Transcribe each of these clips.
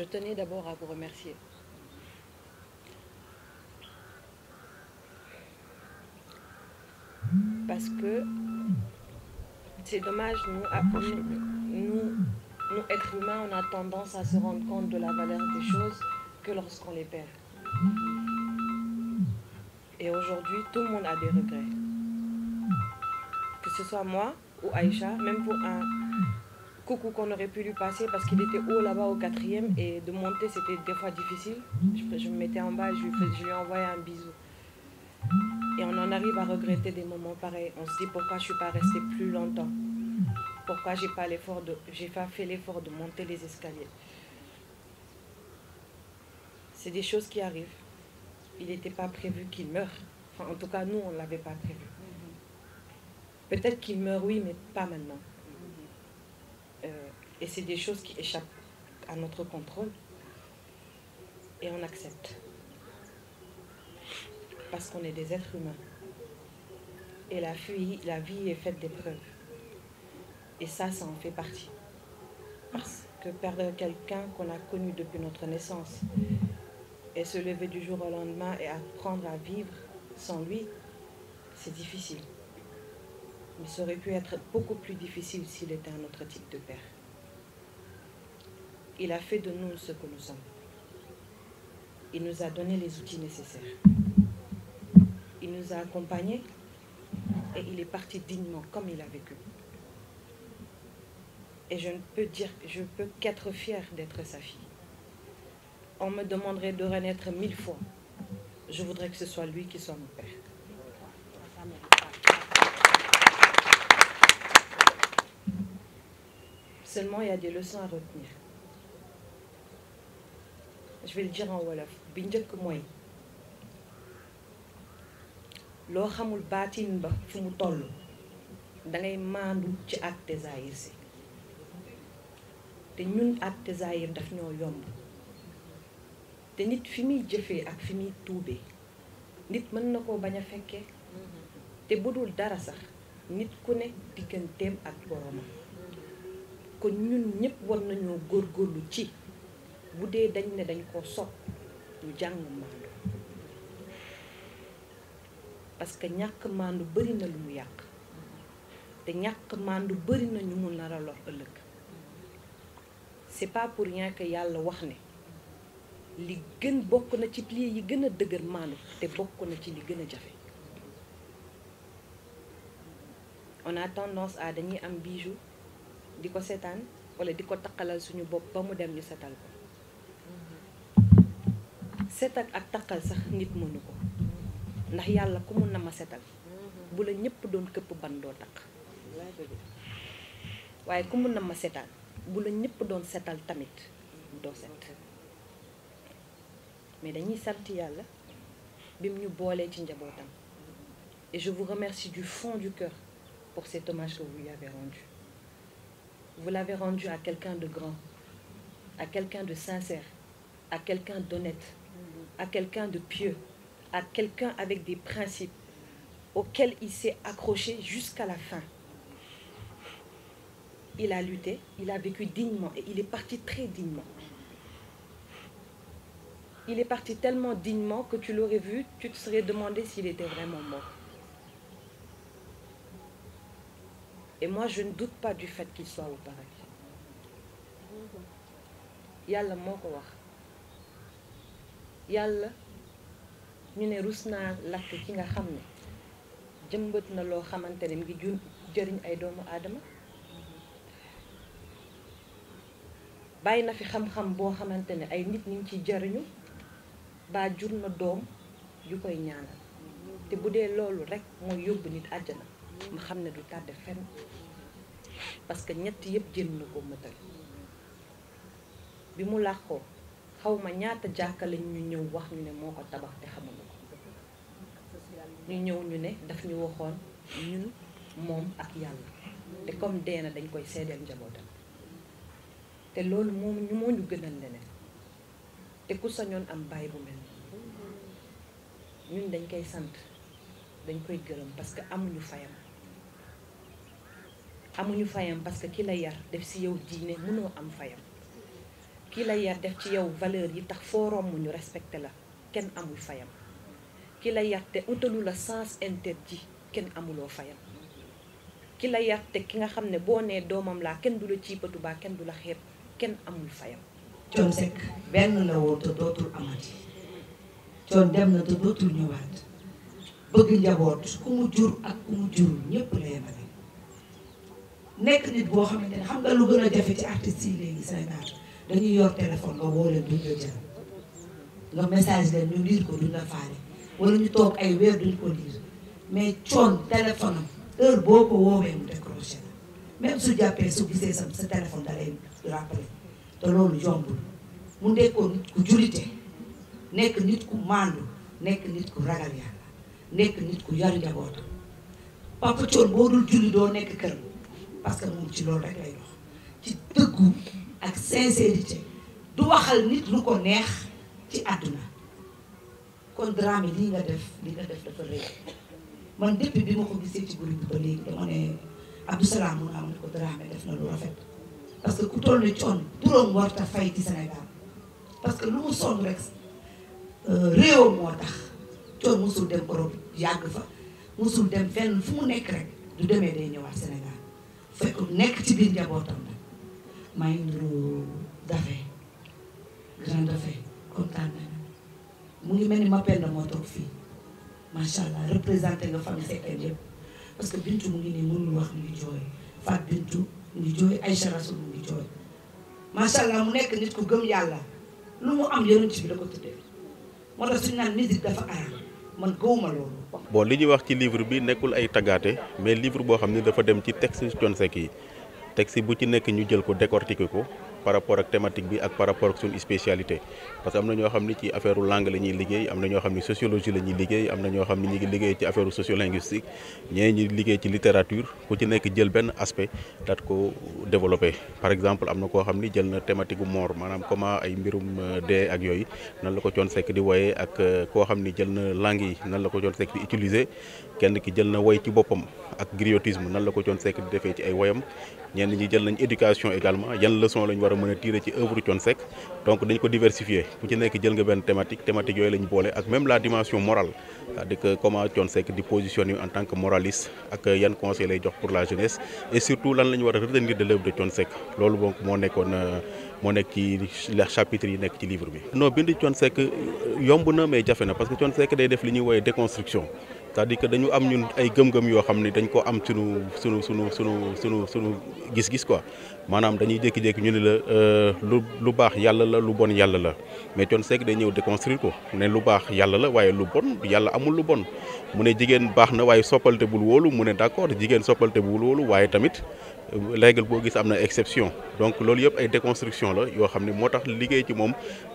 Je tenais d'abord à vous remercier. Parce que c'est dommage, nous êtres humains, on a tendance à se rendre compte de la valeur des choses que lorsqu'on les perd. Et aujourd'hui, tout le monde a des regrets. Que ce soit moi ou Aïcha, même pour un coucou qu'on aurait pu lui passer parce qu'il était haut là-bas au 4e et de monter c'était des fois difficile. Je me mettais en bas et je lui envoyais un bisou. Et on en arrive à regretter des moments pareils. On se dit pourquoi je ne suis pas restée plus longtemps. Pourquoi j'ai pas fait l'effort de monter les escaliers. C'est des choses qui arrivent. Il n'était pas prévu qu'il meure. Enfin, en tout cas, nous, on ne l'avait pas prévu. Peut-être qu'il meurt, oui, mais pas maintenant. Et c'est des choses qui échappent à notre contrôle. Et on accepte. Parce qu'on est des êtres humains. Et la vie est faite d'épreuves. Et ça en fait partie. Parce que perdre quelqu'un qu'on a connu depuis notre naissance et se lever du jour au lendemain et apprendre à vivre sans lui, c'est difficile. Mais ça aurait pu être beaucoup plus difficile s'il était un autre type de père. Il a fait de nous ce que nous sommes. Il nous a donné les outils nécessaires. Il nous a accompagnés et il est parti dignement comme il a vécu. Et je peux qu'être fière d'être sa fille. On me demanderait de renaître 1000 fois. Je voudrais que ce soit lui qui soit mon père. Seulement, il y a des leçons à retenir. Je vais le dire en wolof. Bi njëkk mooy loo xamul baatin ba fu mu toll dangay maandu ci àtte zaahir si te ñun àtte zaahir daf ñoo yomb te nit fi muy jëfee ak fi muy tuubee nit mën na koo bañ a fekkee te budul dara sax nit ku ne digganteem ak boromam kon ñun ñëpp war nañoo góorgóorlu ci bu dee dañ ne dañ koo sopp ñu jàng maandu parce que ñàkk maandu bari na lu mu yàq te ñàkk maandu bari na ñu mun nar a lor ëllëg c'est pas pour rien que yàlla wax ne li gën bokk na ci piliers yi gën a dëgër maandu te bokk na ci li gën a jafe on a tendance à dañuy am bijou di ko seetaan wala di ko taqalal suñu bopp ba mu dem ñu setal ko setal ak taqal sax nit mënu ko ndax yàlla ku mun na ma setal bu la ñëpp doon këpp ban doo taq waaye ku mun na ma setal bu la ñëpp doon setal tamit doo set mais dañuy sant yàlla bim ñu boolee ci njabootam et je vous remercie du fond du cœur pour cet hommage que vous lui avez rendu. Vous l'avez rendu à quelqu'un de grand, à quelqu'un de sincère, à quelqu'un d'honnête, à quelqu'un de pieux, à quelqu'un avec des principes auxquels il s'est accroché jusqu'à la fin. Il a lutté, il a vécu dignement et il est parti très dignement. Il est parti tellement dignement que tu l'aurais vu, tu te serais demandé s'il était vraiment mort. Et moi, je ne doute pas du fait qu'il soit au paradis. Yàlla moo ko wax yàlla ñu ne rus naa lakk ki nga xam ne jëmbat na loo xamante ne ngi jëriñ ay doomu aadama bàyyi na fi xam-xam boo xamante ne ay nit ñi ngi ciy jëriñu ba jur na doom yu koy ñaanal te bu dee loolu rek mooy yóbbu nit àjjana ma xam ne du tàdde fenn parce que ñett yëpp jël na ko mëtal bi mu làqoo xawma ñaata jàkka lañ ñu ñëw wax ñu ne moo ko tabax te xamuñu ko ñu ñëw ñu ne daf ñu waxoon ñun moom ak yàlla te comme dee na dañ koy seedeel njabootam te loolu moo ñu gënal leneen te ku sañoon am baay bu mel ñun dañ koy sant dañ koy gërëm parce que amuñu fayam parce que ki la yar def si yow diine mënoo am fayam ki la yar def ci yow valeur yi tax foo romb ñu respecté la kenn amul fayam ki la yar te utalu la sens interdit kenn amuloo fayam ki la yar te ki nga xam ne boo nee doomam laa kenn du la ciipatu baa kenn du la xeeb kenn amul fayam. Thione Seck benn la woon te dootul amati Thione dem na te dootul ñëwaat bëgg njaboot ku mu jur ak ku mu jurul ñëpp la yemale nekk nit boo xamante ne xam nga lu gën a jafe ci artistes yi léegi Sénégal dañuy yor téléphone nga woo leen duñ la jël nga message leen ñu lire ko duñ la faale wala ñu toog ay weer duñ ko lire mais Thione téléphone am heure boo ko woowee mu décroché la même su jàppee su gisee sa téléphone da lay rappelé te loolu yombul mu nekkoon nit ku julite nekk nit ku maandu nekk nit ku ragal yàlla nekk nit ku yar njabootam Papa Thione boo dul julli doo nekk kër parce que moom ci loolu rek lay dox ci dëggu ak sincérité du waxal nit lu ko neex ci àdduna kon Dramé lii nga def dafa rëy man depuis bi ma ko gisee ci groupe bi ba léegi dama ne Abdou Salam mun am ko Dramé def na lu rafet parce que ku toll ni Thione turam warta fay ci Sénégal parce que lu mu sonn rek réewam moo tax Thione musul dem Europe yàgg fa musul dem fenn fu mu nekk rek du demee day ñëwaat Sénégal fekk nekk ci biir njabootam nag maa ngi nuru Daffé grand Daffé kontaan na mu ngi mel ni ma penn moo toog fii macha allah représenté nga famille Seckène yëpp parce que Bintu mu ngi nii mënul wax mu ngi jooy Fat Bintu mu ngi jooy Aïcha Rasoul mu ngi jooy macha allah mu nekk nit ku gëm yàlla lu mu am yonent bi la ko tuddee moo tax suñu naan musique dafa araam man gëwuma loolu. bon li ñuy wax ci livre bi nekkul ay taggaate mais livre boo xam ne dafa dem ci texte Thione Seck yi texte bu ci nekk ñu jël ko décortiquer ko par rapport ak thématique bi ak par rapport ak suñu spécialité parce que am na ñoo xam ni ci affaire langue la ñuy liggéey am na ñoo xam ni sociologie la ñuy liggéey am na ñoo xam ni ñu ngi liggéey ci affaire sociolinguistique ñee ñi liggéey ci littérature ku ci nekk jël benn aspect daat ko développé par exemple am na koo xam ni jël na thématique bu mort maanaam comment ay mbirum dee ak yooyu nan la ko Thione Seck di woyee ak koo xam ni jël na langue yi nan la ko Thione Seck di utiliser kenn ki jël na woy ci boppam ak griotisme nan la ko Thione Seck di defee ci ay woyam ñenn ñi jël nañ éducation également yan leçon lañ war a mën a tirer ci œuvre Thione Seck donc dañ ko diversifier ku ci nekk jël nga benn thématique yooyu lañ boole ak même la dimension morale c'est-à-dire que comment Thione Seck di positionner en tant que moraliste ak yan conseil lay jox pour la jeunesse et surtout lan la ñu war a retenir de l'œuvre de Thione Seck loolu donc moo nekk ci les chapitres yi nekk ci livre bi. non bind Thione Seck yomb na mais jafe na parce que Thione Seck day def li ñuy woowee déconstruction c'est-à-dire que dañu am ñun ay gëm-gëm yoo xam ne dañ ko am sunu gis-gis quoi maanaam dañuy jékki-jékki ñu ne la lu baax yàlla la lu bon yàlla la mais Thione Seck day ñëw déconstruire ko ne lu baax yàlla la waaye lu bon yàlla amul lu bon mu ne jigéen baax na waaye soppalte bul wóolu mu ne d'accord jigéen soppalte bul wóolu waaye tamit règle boo gis am na exception donc loolu yëpp ay déconstruction la yoo xam ne moo tax liggéey ci moom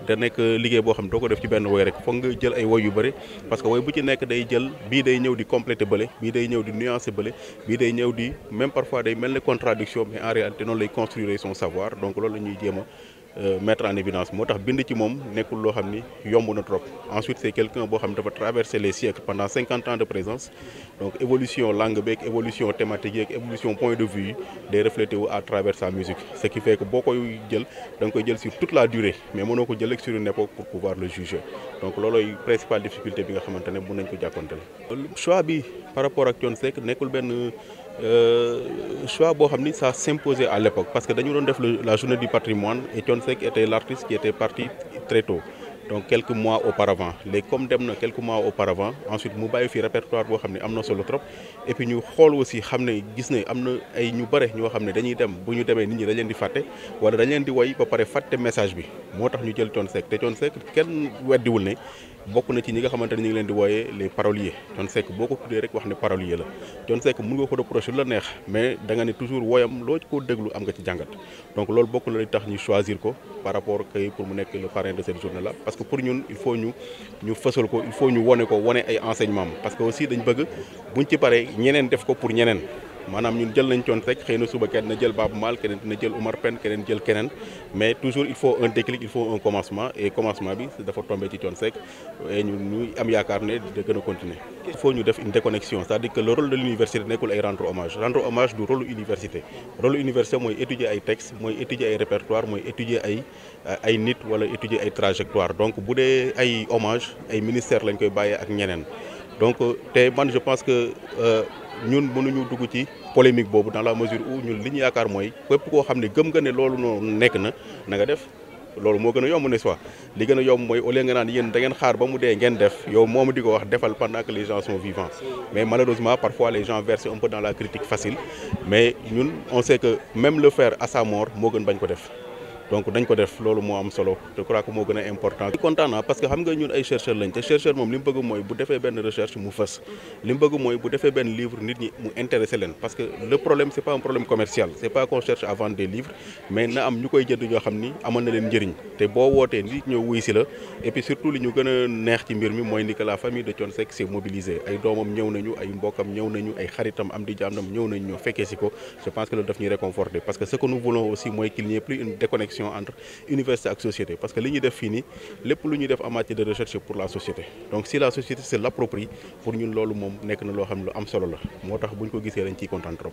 da nekk liggéey boo xam ne doo ko def ci benn woy rek foog nga jël ay woy yu bëri parce que woy bu ci nekk day jël bii day ñëw di compléter bële bii day ñëw di nuancer bële bii day ñëw di même parfois day mel ne contradiction mais en réalité noonu lay construire son savoir donc loolu la ñuy jéem a mettre en évidence moo tax bind ci moom nekkul loo xam ni yomb na trop ensuite c'est quelqu'un boo xam ne dafa traverser les siècles pendant 50 ans de présence donc évolution langue beeg évolution thématique yeeg évolution point de vue yi day refléter wu à travers sa musique ce qui fait que boo koy jël da nga koy jël sur toute la durée mais mënoo ko jël rek sur une époque pour pouvoir le juger donc loolooy principale difficulté bi nga xamante ne mën nañ ko jàkkonteel choix bi par rapport ak Thione Seck nekkul benn choix boo xam ni ça s'imposait à l'époque parce que dañu doon def la journée du patrimoine et Thione Seck était l'artiste qui était parti très tôt donc quelques mois auparavant léegi comme dem na quelques mois auparavant ensuite mu bàyyi fi répertoire boo xam ne am na solo trop et puis ñu xool aussi xam ne gis ne am na ay ñu bare ñoo xam ne dañuy dem bu ñu demee nit ñi dañ leen di fàtte wala dañ leen di woy ba pare fàtte message bi moo tax ñu jël Thione Seck te Thione Seck kenn weddiwul ne bokk na ci ñi nga xamante ne ñu ngi leen di wooyee les paroliers Thione Seck boo ko tuddee rek wax ne parolier la Thione Seck mën nga ko reprocher lu la neex mais da nga ne toujours woyam loo ko déglu am nga ci jàngat donc loolu bokk na li tax ñu choisir ko par rapport que pour mu nekk le parrain de cette journée là parce que pour ñun il faut ñu fësal ko il faut ñu wone ko wone ay enseignements parce que aussi dañ bëgg buñ ci paree ñeneen def ko pour ñeneen maanaam ñun jël nañ Thione Seck xëy na suba kenn na jël Baaba Maal keneen na jël Omar Pène keneen jël keneen mais toujours il faut un déclic, il faut un commencement et commencement bi dafa tombé ci Thione Seck et ñu am yaakaar ne da gën a continuer. Il faut ñu def une déconnexion, c'est-à-dire que le rôle de l'université nekkul ay rendre hommage du rôle université. Rôle université mooy étudier ay textes mooy étudier ay répertoire mooy étudier ay nit wala étudier ay trajectoire donc bu dee ay hommage ay ministère lañ koy bàyyee ak ñeneen donc te man je pense que ñun mënuñu dugg ci polémique boobu dans la mesure où ñun li ñu yaakaar mooy képp koo xam ne gëm nga ne loolu noonu nekk na nga def loolu moo gën a yomb ne soit li gën a yomb mooy au lieu nga naan yéen da ngeen xaar ba mu dee ngeen def yow moomu di ko wax defal pendant que les gens sont vivants mais malheureusement parfois les gens versent un peu dans la critique facile mais ñun on sait que même le faire à sa mort moo gën bañ ko def donc dañ ko def loolu moo am solo je crois que moo gën a important. kontaan naa parce que xam nga ñun ay chercheurs lañ te chercheur moom li mu bëgg mooy bu defee benn recherche mu fës li mu bëgg mooy bu defee benn livre nit ñi mu intéressé leen parce que le problème c'est pas un problème commercial c'est pas qu'on cherche à vendre des livres mais na am ñu koy jënd ñoo xam ni amal na leen njëriñ te boo wootee nit ñëw wuy si la et puis surtout li ñu gën a neex ci mbir mi mooy ni que la famille de Thione Seck s'est mobilisée ay doomam ñëw nañu ay mbokkam ñëw nañu ay xaritam am di jàndam ñëw nañu ñoo fekkee si ko je pense que loolu daf ñuy réconforter parce que ce que nous voulons aussi mooy qu'il n'y ait plus une déconnexion entre université ak société parce que li ñuy def fii nii lépp lu ñuy def en matière de recherche c'est pour la société donc si la société se l'approprie pour ñun loolu moom nekk na loo xam ne lu am solo la moo tax bu ñu ko gisee dañ ciy kontaan trop.